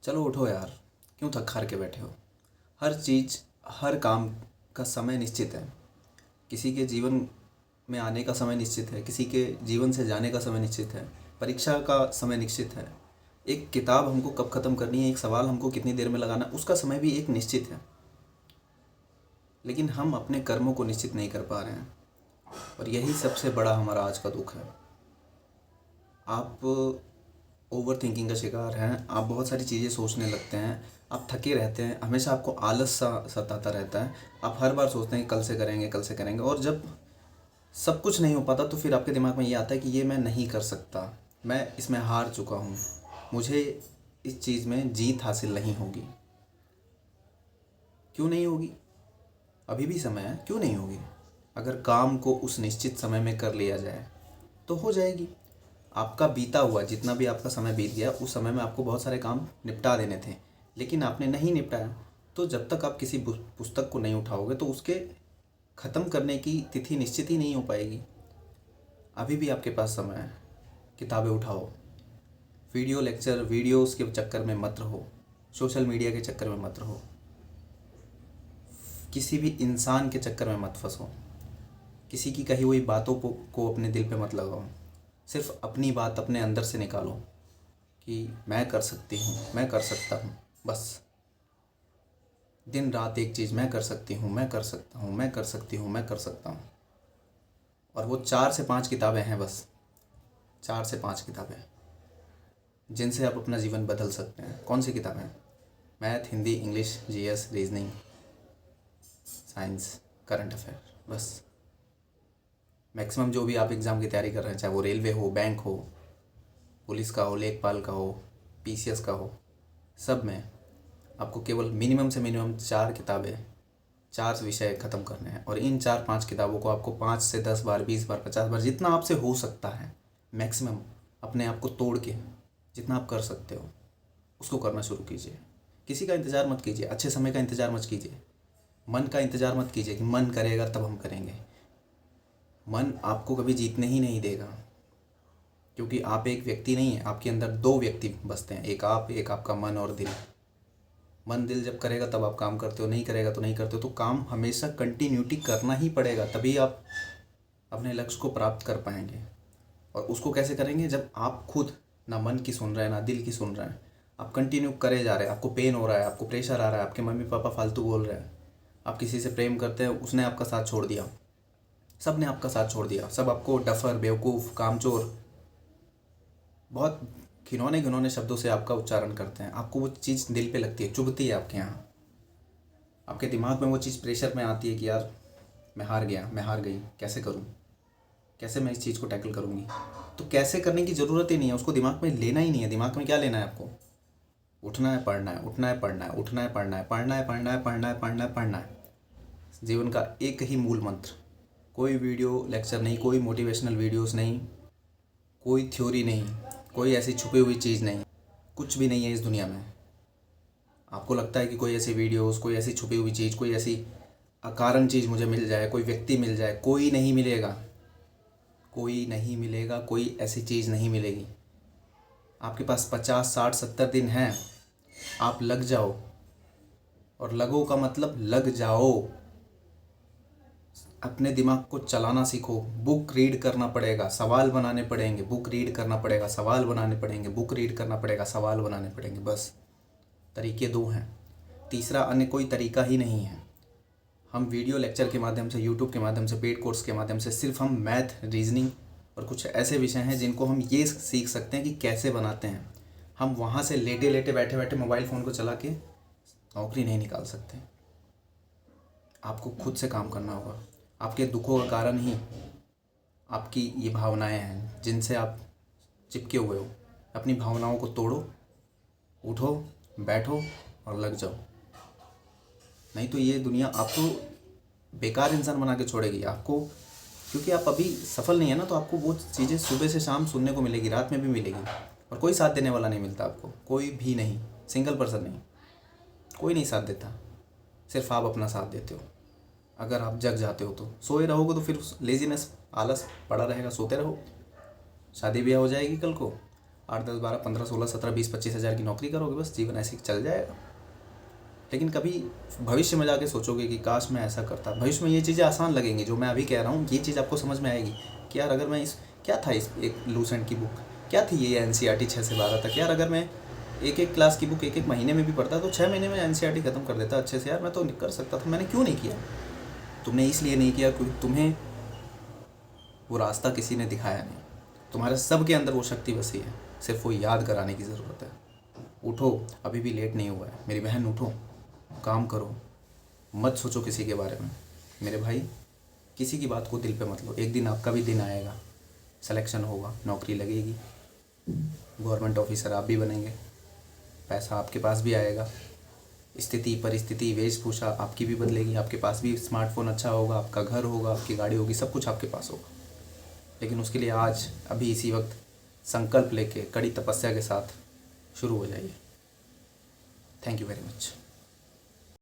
चलो उठो यार, क्यों थक हार के बैठे हो। हर चीज़, हर काम का समय निश्चित है। किसी के जीवन में आने का समय निश्चित है, किसी के जीवन से जाने का समय निश्चित है, परीक्षा का समय निश्चित है। एक किताब हमको कब ख़त्म करनी है, एक सवाल हमको कितनी देर में लगाना, उसका समय भी एक निश्चित है। लेकिन हम अपने कर्मों को निश्चित नहीं कर पा रहे हैं, और यही सबसे बड़ा हमारा आज का दुख है। आप ओवर थिंकिंग का शिकार हैं, आप बहुत सारी चीज़ें सोचने लगते हैं, आप थके रहते हैं, हमेशा आपको आलस सा सताता रहता है। आप हर बार सोचते हैं कि कल से करेंगे, कल से करेंगे, और जब सब कुछ नहीं हो पाता तो फिर आपके दिमाग में ये आता है कि ये मैं नहीं कर सकता, मैं इसमें हार चुका हूँ, मुझे इस चीज़ में जीत हासिल नहीं होगी। क्यों नहीं होगी? अभी भी समय है, क्यों नहीं होगी? अगर काम को उस निश्चित समय में कर लिया जाए तो हो जाएगी। आपका बीता हुआ जितना भी आपका समय बीत गया, उस समय में आपको बहुत सारे काम निपटा देने थे, लेकिन आपने नहीं निपटाया। तो जब तक आप किसी पुस्तक को नहीं उठाओगे तो उसके ख़त्म करने की तिथि निश्चित ही नहीं हो पाएगी। अभी भी आपके पास समय है, किताबें उठाओ। वीडियो लेक्चर, वीडियोस के चक्कर में मत रहो, सोशल मीडिया के चक्कर में मत रहो, किसी भी इंसान के चक्कर में मत फंसो, किसी की कही हुई बातों को अपने दिल पे मत लगाओ। सिर्फ अपनी बात अपने अंदर से निकालो कि मैं कर सकती हूँ, मैं कर सकता हूँ। बस दिन रात एक चीज़, मैं कर सकती हूँ, मैं कर सकता हूँ, मैं कर सकती हूँ, मैं कर सकता हूँ। और वो 4 से 5 किताबें हैं, बस 4 से 5 किताबें जिनसे आप अपना जीवन बदल सकते हैं। कौन सी किताबें हैं? Math, Hindi, English, GS, reasoning, science, current affair. बस मैक्सिमम जो भी आप एग्ज़ाम की तैयारी कर रहे हैं, चाहे वो रेलवे हो, बैंक हो, पुलिस का हो, लेखपाल का हो, पीसीएस का हो, सब में आपको केवल मिनिमम से मिनिमम 4 किताबें, 4 विषय ख़त्म करने हैं। और इन 4-5 किताबों को आपको 5 से 10 बार, 20 बार, 50 बार, जितना आपसे हो सकता है मैक्सिमम, अपने आप को तोड़ के जितना आप कर सकते हो उसको करना शुरू कीजिए। किसी का इंतज़ार मत कीजिए, अच्छे समय का इंतज़ार मत कीजिए, मन का इंतज़ार मत कीजिए कि मन करेगा तब हम करेंगे। मन आपको कभी जीतने ही नहीं देगा, क्योंकि आप एक व्यक्ति नहीं है, आपके अंदर 2 व्यक्ति बसते हैं, एक आप, एक आपका मन और दिल। मन दिल जब करेगा तब आप काम करते हो, नहीं करेगा तो नहीं करते हो। तो काम हमेशा कंटिन्यूटी करना ही पड़ेगा, तभी आप अपने लक्ष्य को प्राप्त कर पाएंगे। और उसको कैसे करेंगे? जब आप खुद ना मन की सुन रहे हैं ना दिल की सुन रहे हैं, आप कंटिन्यू करे जा रहे हैं। आपको पेन हो रहा है, आपको प्रेशर आ रहा है, आपके मम्मी पापा फालतू बोल रहे हैं, आप किसी से प्रेम करते हैं, उसने आपका साथ छोड़ दिया, सब ने आपका साथ छोड़ दिया, सब आपको डफर, बेवकूफ़, कामचोर, बहुत घिनौने घिनौने शब्दों से आपका उच्चारण करते हैं। आपको वो चीज़ दिल पे लगती है, चुभती है आपके यहाँ, आपके दिमाग में वो चीज़ प्रेशर में आती है कि यार मैं हार गया, मैं हार गई, कैसे करूँ, कैसे मैं इस चीज़ को टैकल करूँगी। तो कैसे करने की ज़रूरत ही नहीं है, उसको दिमाग में लेना ही नहीं है। दिमाग में क्या लेना है आपको? उठना है, पढ़ना है, उठना है, पढ़ना है, उठना है, पढ़ना है, पढ़ना है, पढ़ना है, पढ़ना है, पढ़ना है, पढ़ना है। जीवन का एक ही मूल मंत्र। कोई वीडियो लेक्चर नहीं, कोई मोटिवेशनल वीडियोस नहीं, कोई थ्योरी नहीं, कोई ऐसी छुपी हुई चीज़ नहीं, कुछ भी नहीं है इस दुनिया में। आपको लगता है कि कोई ऐसी वीडियोस, कोई ऐसी छुपी हुई चीज़, कोई ऐसी अकारण चीज़ मुझे मिल जाए, कोई व्यक्ति मिल जाए, कोई नहीं मिलेगा, कोई नहीं मिलेगा, कोई ऐसी चीज़ नहीं मिलेगी। आपके पास 50, 60, 70 दिन हैं, आप लग जाओ। और लगो का मतलब लग जाओ, अपने दिमाग को चलाना सीखो। बुक रीड करना पड़ेगा, सवाल बनाने पड़ेंगे, बुक रीड करना पड़ेगा, सवाल बनाने पड़ेंगे, बुक रीड करना पड़ेगा, सवाल बनाने पड़ेंगे। बस तरीके 2 हैं, तीसरा अन्य कोई तरीका ही नहीं है। हम वीडियो लेक्चर के माध्यम से, यूट्यूब के माध्यम से, पेड कोर्स के माध्यम से सिर्फ हम मैथ, रीजनिंग और कुछ ऐसे विषय हैं जिनको हम ये सीख सकते हैं कि कैसे बनाते हैं। हम वहाँ से लेटे लेटे, बैठे बैठे मोबाइल फ़ोन को चला के नौकरी नहीं निकाल सकते। आपको खुद से काम करना होगा। आपके दुखों का कारण ही आपकी ये भावनाएं हैं जिनसे आप चिपके हुए हो। अपनी भावनाओं को तोड़ो, उठो, बैठो और लग जाओ। नहीं तो ये दुनिया आपको बेकार इंसान बना के छोड़ेगी आपको, क्योंकि आप अभी सफल नहीं है ना। तो आपको वो चीज़ें सुबह से शाम सुनने को मिलेगी, रात में भी मिलेगी, और कोई साथ देने वाला नहीं मिलता आपको, कोई भी नहीं, सिंगल पर्सन नहीं, कोई नहीं साथ देता, सिर्फ आप अपना साथ देते हो। अगर आप जग जाते हो तो सोए रहोगे तो फिर लेजीनेस, आलस पड़ा रहेगा, सोते रहो। शादी ब्याह हो जाएगी कल को, 8 10 12 15 16 17 20 25 हज़ार की नौकरी करोगे, बस जीवन ऐसे ही चल जाएगा। लेकिन कभी भविष्य में जाके सोचोगे कि काश मैं ऐसा करता। भविष्य में ये चीज़ें आसान लगेंगी जो मैं अभी कह रहा हूँ, ये चीज़ आपको समझ में आएगी कि यार अगर मैं इस क्या था इस एक लूसेंट की बुक, क्या थी ये NCERT 6 से 12 तक। यार अगर मैं एक एक क्लास की बुक एक एक महीने में भी पढ़ता तो 6 महीने में NCERT ख़त्म कर देता अच्छे से। यार मैं तो कर सकता था, मैंने क्यों नहीं किया? तुमने इसलिए नहीं किया क्योंकि तुम्हें वो रास्ता किसी ने दिखाया नहीं। तुम्हारे सबके अंदर वो शक्ति बसी है, सिर्फ वो याद कराने की ज़रूरत है। उठो, अभी भी लेट नहीं हुआ है मेरी बहन, उठो, काम करो, मत सोचो किसी के बारे में। मेरे भाई, किसी की बात को दिल पे मत लो। एक दिन आपका भी दिन आएगा, सिलेक्शन होगा, नौकरी लगेगी, गवर्नमेंट ऑफिसर आप भी बनेंगे, पैसा आपके पास भी आएगा, स्थिति परिस्थिति वेशभूषा आपकी भी बदलेगी, आपके पास भी स्मार्टफोन अच्छा होगा, आपका घर होगा, आपकी गाड़ी होगी, सब कुछ आपके पास होगा। लेकिन उसके लिए आज अभी इसी वक्त संकल्प लेके कड़ी तपस्या के साथ शुरू हो जाइए। Thank you very much.